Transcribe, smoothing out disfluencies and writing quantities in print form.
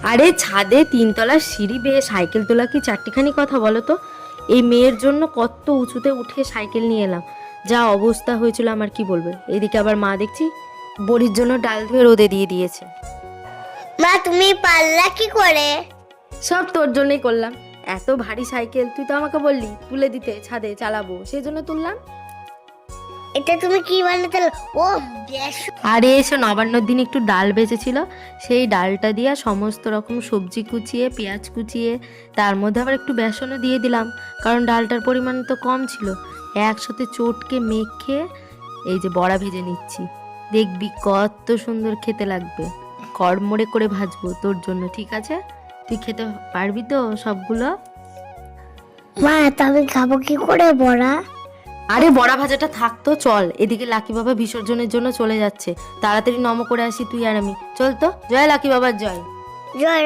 আরে ছাদে 3 তলার সিঁড়ি বেয়ে সাইকেল তোলা কি চারটিখানি কথা বলো তো। এই মেয়ের জন্য কত উঁচুতে উঠে সাইকেল নিয়ে এলাম, যা অবস্থা হয়েছিল আমার কি বলবে। এদিকে আবার মা দেখছি বড়ির জন্য ডাল ধুয়ে রোদে দিয়ে দিয়েছে। মা তুমি পারলা কি করে? সব তোর জন্যই করলাম। এত ভারী সাইকেল তুই তো আমাকে বললি তুলে দিতে, ছাদে চালাবো, সেই জন্য তুললাম। এটা তুমি কি বানাতে? ও বেশ। আরে এসে নবান্নর দিন একটু ডাল বেঁচেছিল, সেই ডালটা দিয়ে সমস্ত রকম সবজি কুচিয়ে, পেঁয়াজ কুচিয়ে, তার মধ্যে আবার একটু বেসনও দিয়ে দিলাম, কারণ ডালটার পরিমাণ তো কম ছিল। একসাথে চটকে মেখে এই যে বড়া ভেজে নিচ্ছি, দেখবি কত সুন্দর খেতে লাগবে। কড়মড়ে করে ভাজবো তোর জন্য, ঠিক আছে? তুই খেতে পারবি তো সবগুলো? মা আমি খাবো কি করে বড়া? আরে বড়া ভাজাটা থাকতো, চল। এদিকে লাকি বাবা বিসর্জনের জন্য চলে যাচ্ছে, তাড়াতাড়ি নম করে আসি তুই আর আমি। চল তো, জয় লাকি বাবার জয়। জয়।